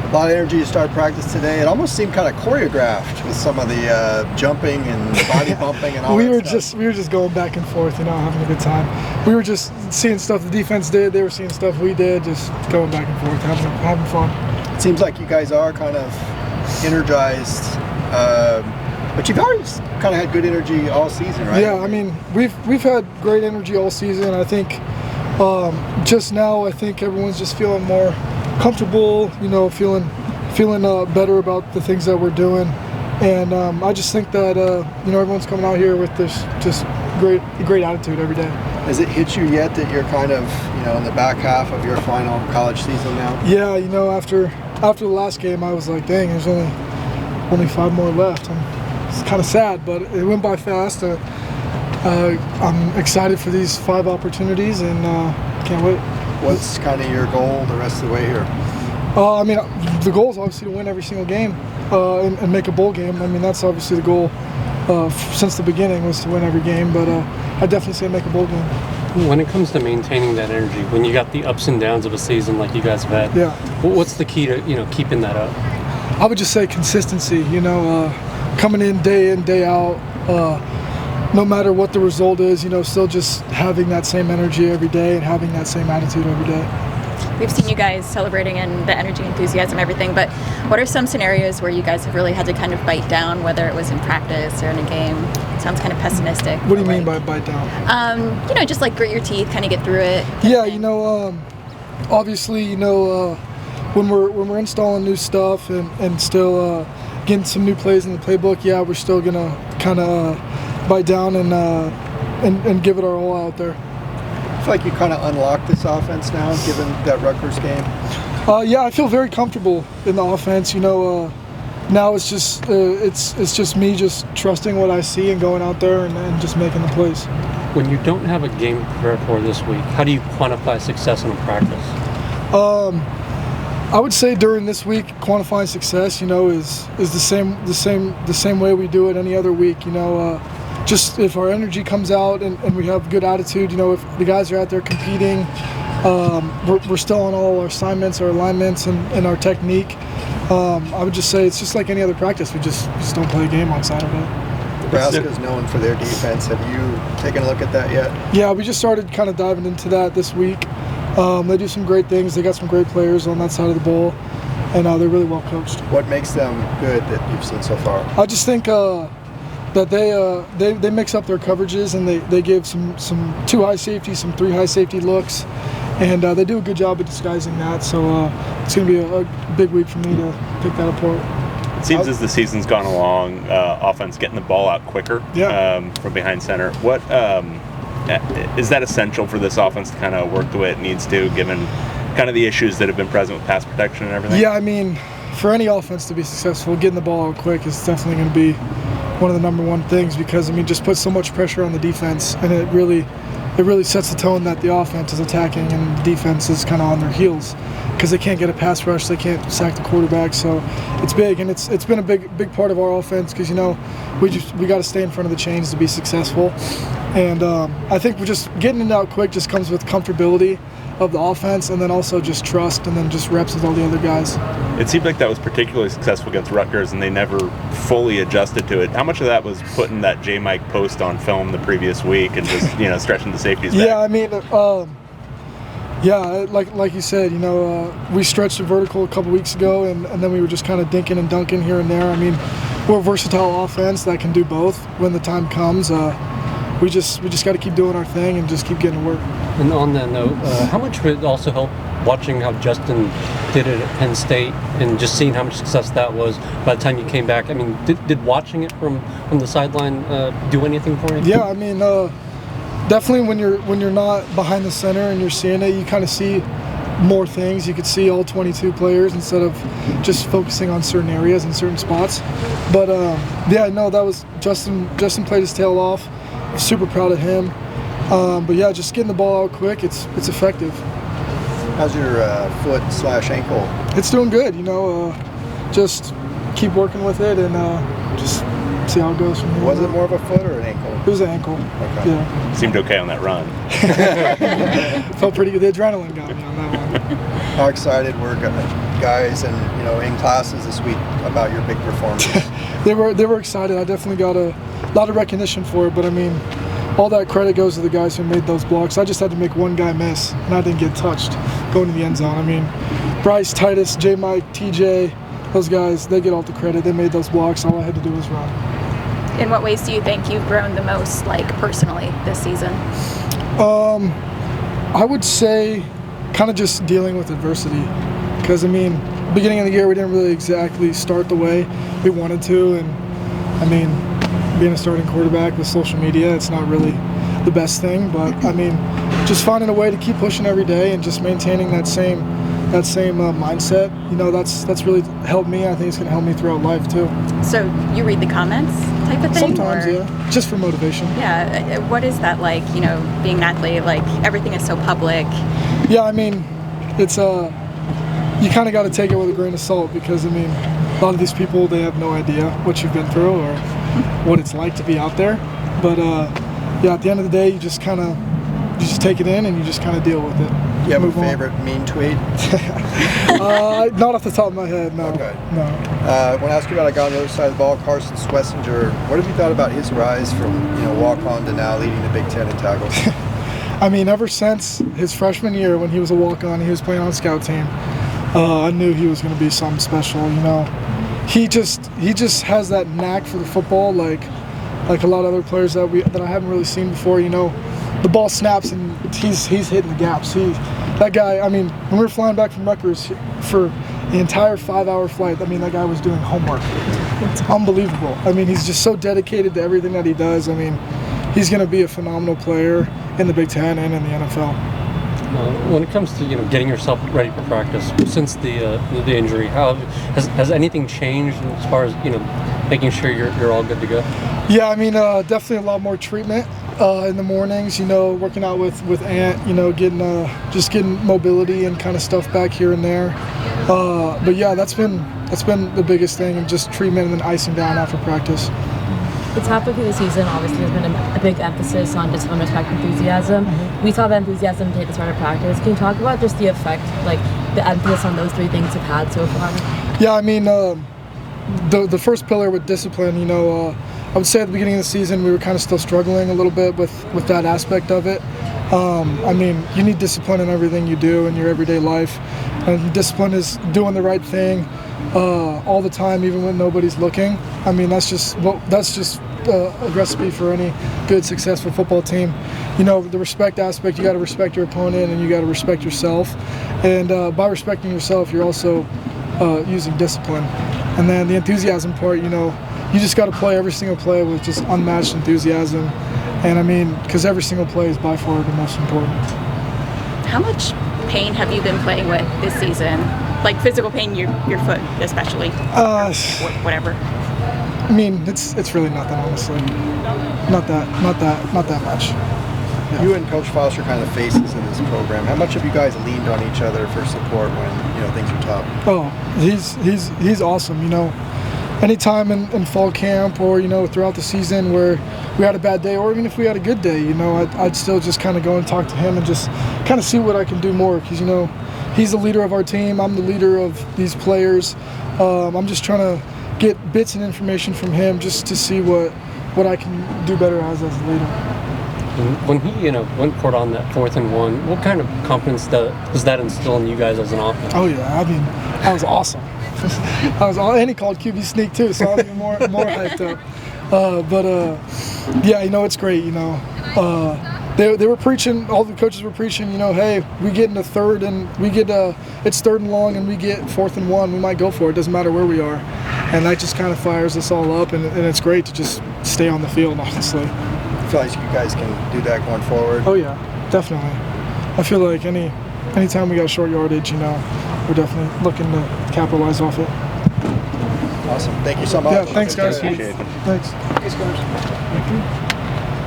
A lot of energy to start practice today. It almost seemed kind of choreographed with some of the jumping and body bumping and all we that were stuff. We were just going back and forth, having a good time. We were just seeing stuff the defense did. They were seeing stuff we did, just going back and forth, having fun. It seems like you guys are kind of energized, but you've always kind of had good energy all season, right? Yeah, I mean, we've had great energy all season. I think just now, I think everyone's just feeling more comfortable, feeling better about the things that we're doing, and I just think that everyone's coming out here with this just great attitude every day. Has it hit you yet that you're kind of in the back half of your final college season now? Yeah, after the last game, I was like, dang, there's only 5 more left. It's kind of sad, but it went by fast. I'm excited for these 5 opportunities, and can't wait. What's kind of your goal the rest of the way here? I mean, the goal is obviously to win every single game and make a bowl game. I mean, that's obviously the goal since the beginning, was to win every game, but I definitely say make a bowl game. When it comes to maintaining that energy, when you got the ups and downs of a season like you guys have had, what's the key to keeping that up? I would just say consistency, coming in, day out, no matter what the result is, still just having that same energy every day and having that same attitude every day. We've seen you guys celebrating and the energy, enthusiasm, everything, but what are some scenarios where you guys have really had to kind of bite down, whether it was in practice or in a game? It sounds kind of pessimistic. What do you mean by bite down? Just like grit your teeth, kind of get through it. Yeah, obviously, when we're installing new stuff and still getting some new plays in the playbook, we're still gonna kind of bite down and give it our all out there. I feel like you kind of unlocked this offense now, given that Rutgers game. I feel very comfortable in the offense. Now it's just me just trusting what I see and going out there and just making the plays. When you don't have a game to prepare for this week, how do you quantify success in a practice? I would say during this week, quantifying success, is the same way we do it any other week. Just if our energy comes out and we have good attitude, if the guys are out there competing, we're still on all our assignments, our alignments, and our technique. I would just say it's just like any other practice. We just don't play a game on Saturday. Nebraska is known for their defense. Have you taken a look at that yet? Yeah, we just started kind of diving into that this week. They do some great things. They got some great players on that side of the ball, and they're really well coached. What makes them good that you've seen so far? I just think that they mix up their coverages, and they give some 2 high safety, some 3 high safety looks, and they do a good job of disguising that. So it's going to be a big week for me to pick that apart. It seems as the season's gone along, offense getting the ball out quicker from behind center. What is that essential for this offense to kind of work the way it needs to, given kind of the issues that have been present with pass protection and everything? Yeah, I mean, for any offense to be successful, getting the ball out quick is definitely going to be one of the number one things, because just puts so much pressure on the defense, and it really sets the tone that the offense is attacking and the defense is kind of on their heels, because they can't get a pass rush, they can't sack the quarterback. So it's big, and it's been a big part of our offense, because we got to stay in front of the chains to be successful. And I think we're just getting it out quick just comes with comfortability of the offense, and then also just trust, and then just reps with all the other guys. It seemed like that was particularly successful against Rutgers, and they never fully adjusted to it. How much of that was putting that J-Mike post on film the previous week and just stretching the safeties back? Yeah, I mean, like you said, we stretched the vertical a couple weeks ago, and then we were just kind of dinking and dunking here and there. I mean, we're a versatile offense that can do both when the time comes. We just got to keep doing our thing and just keep getting to work. And on that note, how much would it also help watching how Justin did it at Penn State and just seeing how much success that was by the time you came back? I mean, did watching it from the sideline do anything for you? Yeah, I mean, definitely when you're not behind the center and you're seeing it, you kind of see more things. You could see all 22 players instead of just focusing on certain areas and certain spots. But that was Justin played his tail off. Super proud of him. But just getting the ball out quick, it's effective. How's your foot/ankle? It's doing good. Just keep working with it and just see how it goes from here. Was it more of a foot or an ankle? It was an ankle. Okay. Yeah. Seemed okay on that run. Felt pretty good. The adrenaline got me on that one. How excited we're going to guys and in classes this week about your big performance? They were excited. I definitely got a lot of recognition for it, but I mean, all that credit goes to the guys who made those blocks. I just had to make one guy miss, and I didn't get touched going to the end zone. I mean, Bryce, Titus, J. Mike, TJ, those guys, they get all the credit. They made those blocks. All I had to do was run. In what ways do you think you've grown the most, like personally, this season? I would say kind of just dealing with adversity. Because, I mean, beginning of the year, we didn't really exactly start the way we wanted to. And, I mean, being a starting quarterback with social media, it's not really the best thing. But, I mean, just finding a way to keep pushing every day and just maintaining that same mindset, that's really helped me. I think it's going to help me throughout life, too. So you read the comments type of thing? Sometimes, yeah. Just for motivation. Yeah. What is that like, being an athlete? Like, everything is so public. Yeah, I mean, it's you kind of got to take it with a grain of salt because, I mean, a lot of these people, they have no idea what you've been through or what it's like to be out there. But, yeah, at the end of the day, you just take it in and you just kind of deal with it. Do you have a favorite mean tweet? Not off the top of my head, no. Okay. No. I want to ask you about a guy on the other side of the ball, Carson Swessinger. What have you thought about his rise from walk-on to now leading the Big Ten in tackles? I mean, ever since his freshman year when he was a walk-on, he was playing on the scout team. I knew he was going to be something special. He just has that knack for the football, like a lot of other players that I haven't really seen before. The ball snaps and he's hitting the gaps. That guy. I mean, when we were flying back from Rutgers for the entire 5-hour flight, I mean, that guy was doing homework. It's unbelievable. I mean, he's just so dedicated to everything that he does. I mean, he's going to be a phenomenal player in the Big Ten and in the NFL. When it comes to getting yourself ready for practice since the injury, how has anything changed as far as making sure you're all good to go? Yeah, I mean, definitely a lot more treatment in the mornings. Working out with Ant. Getting mobility and kind of stuff back here and there. But yeah, that's been the biggest thing, and just treatment and then icing down after practice. It's halfway through the season. Obviously, there's been a big emphasis on discipline, respect, enthusiasm. Mm-hmm. We saw the enthusiasm take the start of practice. Can you talk about just the effect, like the emphasis on those three things have had so far? Yeah, I mean, the first pillar with discipline, I would say at the beginning of the season we were kind of still struggling a little bit with that aspect of it. I mean, you need discipline in everything you do in your everyday life, and discipline is doing the right thing all the time, even when nobody's looking. I mean, that's just a recipe for any good, successful football team. The respect aspect, you got to respect your opponent and you got to respect yourself. And by respecting yourself, you're also using discipline. And then the enthusiasm part, you just got to play every single play with just unmatched enthusiasm. And I mean, because every single play is by far the most important. How much pain have you been playing with this season? Like physical pain, your foot especially, whatever. I mean, it's really nothing, honestly. Not that much. Yeah. You and Coach Foster are kind of faces in this program. How much have you guys leaned on each other for support when things are tough? Oh, he's awesome. Anytime in fall camp or throughout the season where we had a bad day, or even if we had a good day, I'd still just kind of go and talk to him and just kind of see what I can do more. Because he's the leader of our team. I'm the leader of these players. I'm just trying to get bits and information from him just to see what I can do better as a leader. When he went for it on that 4th and 1, what kind of confidence does that instill in you guys as an offense? Oh yeah, I mean, that was awesome. And he called QB sneak too, so I was even more hyped up. Yeah, it's great. They were preaching. All the coaches were preaching. Hey, we get into third and it's 3rd and long, and we get 4th and 1. We might go for it. Doesn't matter where we are, and that just kind of fires us all up. And it's great to just stay on the field, honestly. I feel like you guys can do that going forward. Oh yeah, definitely. I feel like anytime we got short yardage, we're definitely looking to capitalize off it. Awesome. Thank you so much. Yeah, thanks guys. Appreciate it. Thanks. Thanks, guys. Thank you.